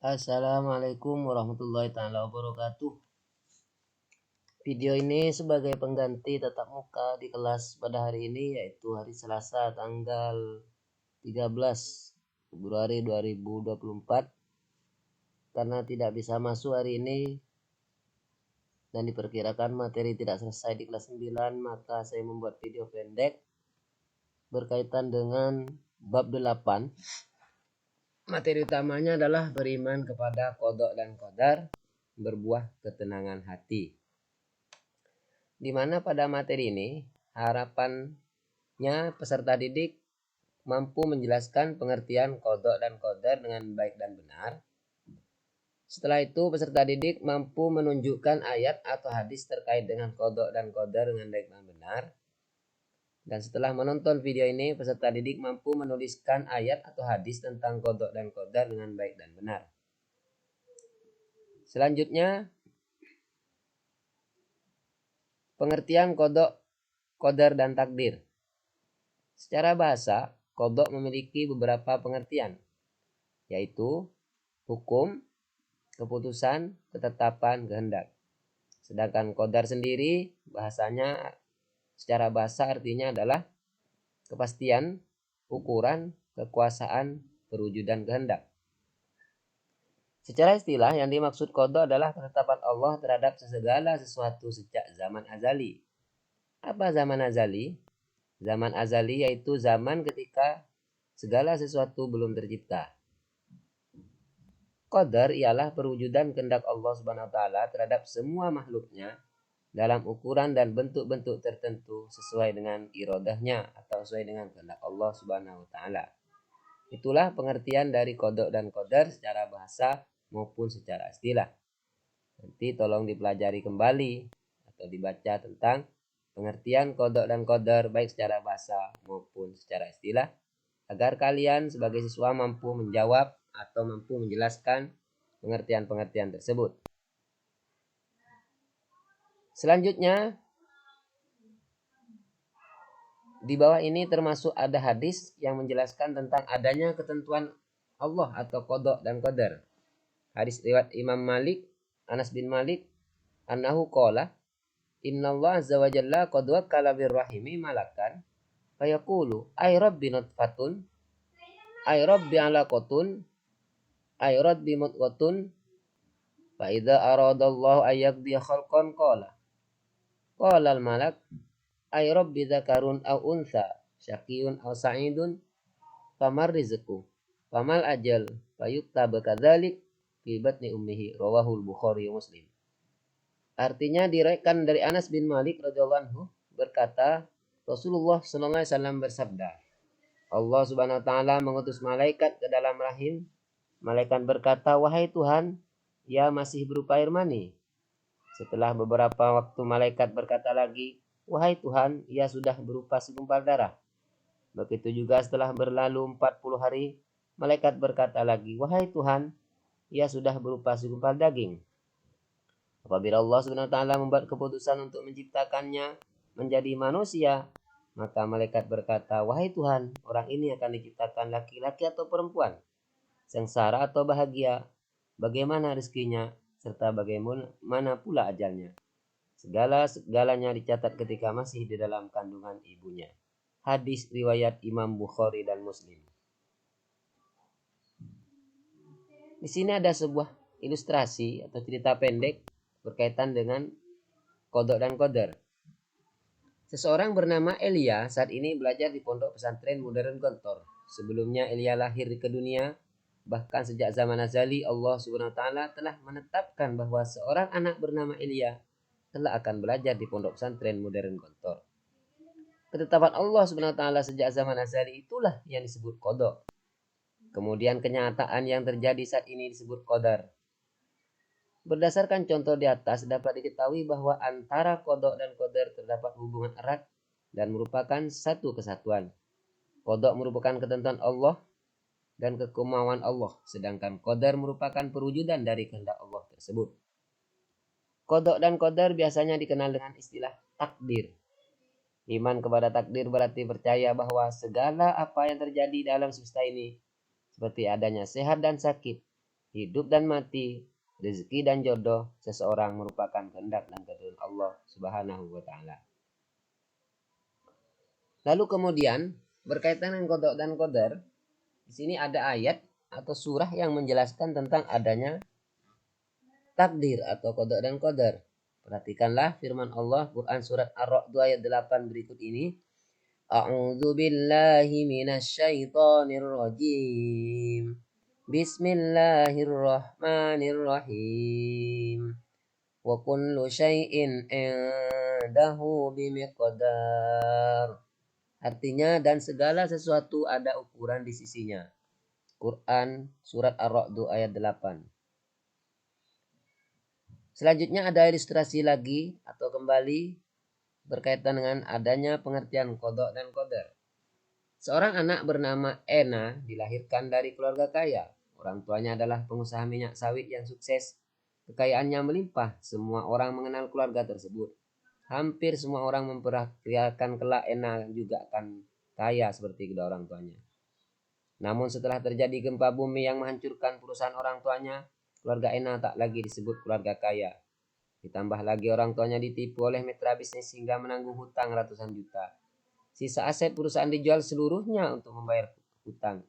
Assalamualaikum warahmatullahi taala wabarakatuh. Video ini sebagai pengganti tatap muka di kelas pada hari ini, yaitu hari Selasa tanggal 13 Februari 2024. Karena tidak bisa masuk hari ini dan diperkirakan materi tidak selesai di kelas 9, maka saya membuat video pendek berkaitan dengan bab 8. Materi utamanya adalah beriman kepada qada dan qadar, berbuah ketenangan hati. Di mana pada materi ini harapannya peserta didik mampu menjelaskan pengertian qada dan qadar dengan baik dan benar. Setelah itu peserta didik mampu menunjukkan ayat atau hadis terkait dengan qada dan qadar dengan baik dan benar. Dan setelah menonton video ini, peserta didik mampu menuliskan ayat atau hadis tentang qada dan qadar dengan baik dan benar. Selanjutnya, pengertian qada, qadar dan takdir. Secara bahasa, qada memiliki beberapa pengertian, yaitu hukum, keputusan, ketetapan, kehendak. Sedangkan qadar sendiri bahasanya secara bahasa artinya adalah kepastian, ukuran, kekuasaan, perwujudan kehendak. Secara istilah yang dimaksud qada adalah ketetapan Allah terhadap segala sesuatu sejak zaman azali. Apa zaman azali? Zaman azali yaitu zaman ketika segala sesuatu belum tercipta. Qadar ialah perwujudan kehendak Allah Subhanahu wa taala terhadap semua makhluknya dalam ukuran dan bentuk-bentuk tertentu sesuai dengan iradahnya atau sesuai dengan kehendak Allah Subhanahu wa taala. Itulah pengertian dari qada dan qadar secara bahasa maupun secara istilah. Nanti tolong dipelajari kembali atau dibaca tentang pengertian qada dan qadar baik secara bahasa maupun secara istilah agar kalian sebagai siswa mampu menjawab atau mampu menjelaskan pengertian-pengertian tersebut. Selanjutnya, di bawah ini termasuk ada hadis yang menjelaskan tentang adanya ketentuan Allah atau qada dan qadar. Hadis riwayat Imam Malik, Anas bin Malik, annahu qala, innallaha azza wa jalla qad wakkala birrahimi malakan fayaqulu ay rabbi nutfatun ay rabbi alaqatun ay rabbi mudghatun fa idza aradallahu ay yaqdi khalqan qala al malak ay rabbi dzakarun aw unsa syaqiyun aw sa'idun famar rizqu famal ajal fayuktab kadzalik fi batni ummihi, rawahul Bukhari Muslim. Artinya diriwayatkan dari Anas bin Malik radhiyallahu anhu berkata, Rasulullah sallallahu alaihi wasallam bersabda, Allah Subhanahu wa taala mengutus malaikat ke dalam rahim. Malaikat berkata, wahai Tuhan, ia masih berupa air mani. Setelah beberapa waktu malaikat berkata lagi, wahai Tuhan, ia sudah berupa segumpal darah. Begitu juga setelah berlalu 40 hari, malaikat berkata lagi, wahai Tuhan, ia sudah berupa segumpal daging. Apabila Allah Subhanahu wa taala membuat keputusan untuk menciptakannya menjadi manusia, maka malaikat berkata, wahai Tuhan, orang ini akan diciptakan laki-laki atau perempuan, sengsara atau bahagia, bagaimana rezekinya, serta bagaimana pula ajalnya. Segalanya dicatat ketika masih di dalam kandungan ibunya. Hadis riwayat Imam Bukhari dan Muslim. Di sini ada sebuah ilustrasi atau cerita pendek berkaitan dengan qada dan qadar. Seseorang bernama Elia saat ini belajar di pondok pesantren modern Gontor. Sebelumnya Elia lahir ke dunia, bahkan sejak zaman azali Allah Subhanahu wa taala telah menetapkan bahwa seorang anak bernama Elia telah akan belajar di pondok pesantren modern Gontor. Ketetapan Allah Subhanahu wa taala sejak zaman azali itulah yang disebut qada. Kemudian kenyataan yang terjadi saat ini disebut qadar. Berdasarkan contoh di atas dapat diketahui bahwa antara qada dan qadar terdapat hubungan erat dan merupakan satu kesatuan. Qada merupakan ketentuan Allah dan kekemauan Allah, sedangkan qadar merupakan perwujudan dari kehendak Allah tersebut. Qada dan qadar biasanya dikenal dengan istilah takdir. Iman kepada takdir berarti percaya bahwa segala apa yang terjadi dalam semesta ini, seperti adanya sehat dan sakit, hidup dan mati, rezeki dan jodoh seseorang merupakan kehendak dan ketentuan Allah Subhanahu wa taala. Lalu kemudian berkaitan dengan qada dan qadar, di sini ada ayat atau surah yang menjelaskan tentang adanya takdir atau qada dan qadar. Perhatikanlah firman Allah Quran surat Ar-Ra'd ayat 8 berikut ini. A'udzu billahi minasyaitonir rajim. Bismillahirrahmanirrahim. Wa kullu syai'in indahu bimiqdar. Artinya dan segala sesuatu ada ukuran di sisinya. Quran surat Ar-Ra'd ayat 8. Selanjutnya ada ilustrasi lagi atau kembali berkaitan dengan adanya pengertian qada dan qadar. Seorang anak bernama Ena dilahirkan dari keluarga kaya. Orang tuanya adalah pengusaha minyak sawit yang sukses. Kekayaannya melimpah. Semua orang mengenal keluarga tersebut. Hampir semua orang memperkirakan kelak Ena juga akan kaya seperti kedua orang tuanya. Namun setelah terjadi gempa bumi yang menghancurkan perusahaan orang tuanya, keluarga Ena tak lagi disebut keluarga kaya. Ditambah lagi orang tuanya ditipu oleh mitra bisnis hingga menanggung hutang ratusan juta. Sisa aset perusahaan dijual seluruhnya untuk membayar hutang.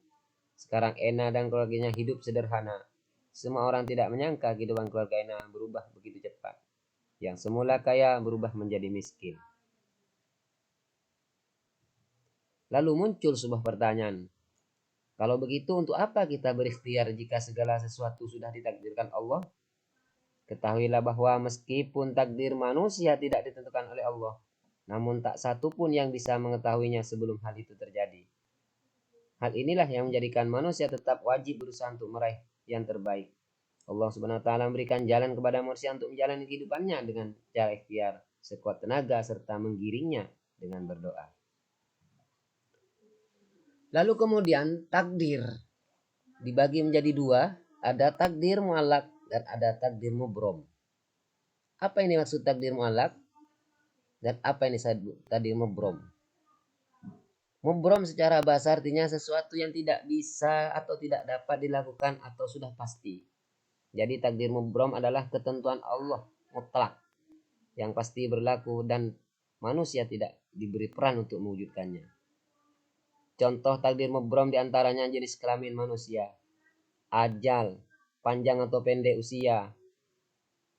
Sekarang Ena dan keluarganya hidup sederhana. Semua orang tidak menyangka kehidupan keluarga Ena berubah begitu cepat. Yang semula kaya berubah menjadi miskin. Lalu muncul sebuah pertanyaan. Kalau begitu untuk apa kita berikhtiar jika segala sesuatu sudah ditakdirkan Allah? Ketahuilah bahwa meskipun takdir manusia tidak ditentukan oleh Allah, namun tak satu pun yang bisa mengetahuinya sebelum hal itu terjadi. Hal inilah yang menjadikan manusia tetap wajib berusaha untuk meraih yang terbaik. Allah Subhanahu wa taala memberikan jalan kepada manusia untuk menjalani kehidupannya dengan cara ikhtiar, sekuat tenaga serta menggiringnya dengan berdoa. Lalu kemudian takdir dibagi menjadi dua, ada takdir mu'allaq dan ada takdir mubrom. Apa ini maksud takdir mu'allaq dan apa ini takdir mubrom? Mubrom secara bahasa artinya sesuatu yang tidak bisa atau tidak dapat dilakukan atau sudah pasti. Jadi takdir mubrom adalah ketentuan Allah mutlak yang pasti berlaku dan manusia tidak diberi peran untuk mewujudkannya. Contoh takdir mubrom diantaranya jenis kelamin manusia, ajal, panjang atau pendek usia,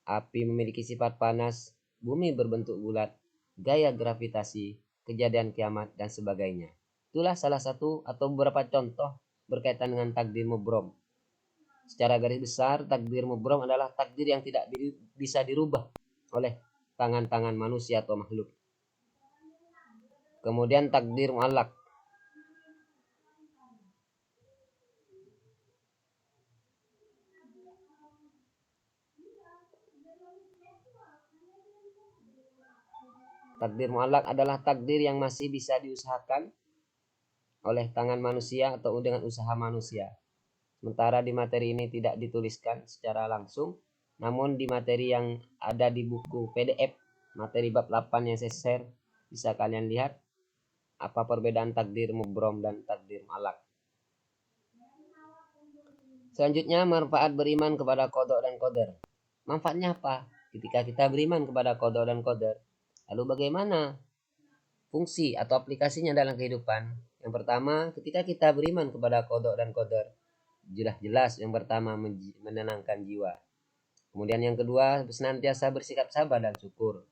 api memiliki sifat panas, bumi berbentuk bulat, gaya gravitasi, kejadian kiamat, dan sebagainya. Itulah salah satu atau beberapa contoh berkaitan dengan takdir mubrom. Secara garis besar, takdir mubrom adalah takdir yang tidak bisa dirubah oleh tangan-tangan manusia atau makhluk. Kemudian takdir mu'allaq. Takdir mu'allaq adalah takdir yang masih bisa diusahakan oleh tangan manusia atau dengan usaha manusia. Sementara di materi ini tidak dituliskan secara langsung, namun di materi yang ada di buku PDF, materi bab 8 yang saya share, bisa kalian lihat apa perbedaan takdir mubrom dan takdir mu'allaq. Selanjutnya, manfaat beriman kepada qada dan qadar. Manfaatnya apa ketika kita beriman kepada qada dan qadar? Lalu bagaimana fungsi atau aplikasinya dalam kehidupan? Yang pertama, ketika kita beriman kepada qada dan qadar, jelas yang pertama menenangkan jiwa. Kemudian yang kedua, senantiasa bersikap sabar dan syukur.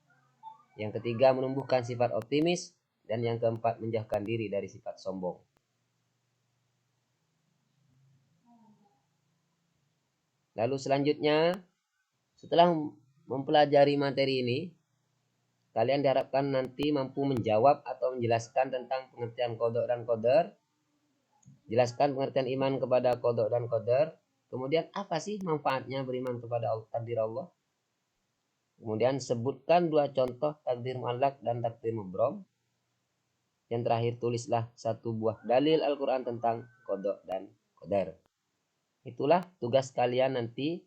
Yang ketiga, menumbuhkan sifat optimis. Dan yang keempat, menjauhkan diri dari sifat sombong. Lalu selanjutnya, setelah mempelajari materi ini, kalian diharapkan nanti mampu menjawab atau menjelaskan tentang pengertian qada dan qadar. Jelaskan pengertian iman kepada qada dan qadar. Kemudian apa sih manfaatnya beriman kepada takdir Allah? Kemudian sebutkan dua contoh takdir mu'allaq dan takdir mubrom. Yang terakhir tulislah satu buah dalil Al-Quran tentang qada dan qadar. Itulah tugas kalian nanti.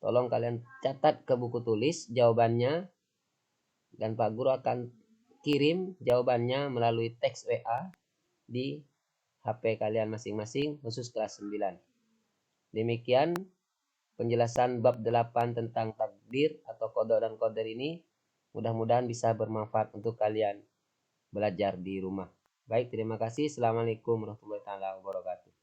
Tolong kalian catat ke buku tulis jawabannya. Dan Pak Guru akan kirim jawabannya melalui teks WA di HP kalian masing-masing khusus kelas 9. Demikian penjelasan bab 8 tentang takdir atau qada dan qadar ini mudah-mudahan bisa bermanfaat untuk kalian belajar di rumah. Baik, terima kasih. Assalamualaikum warahmatullahi wabarakatuh.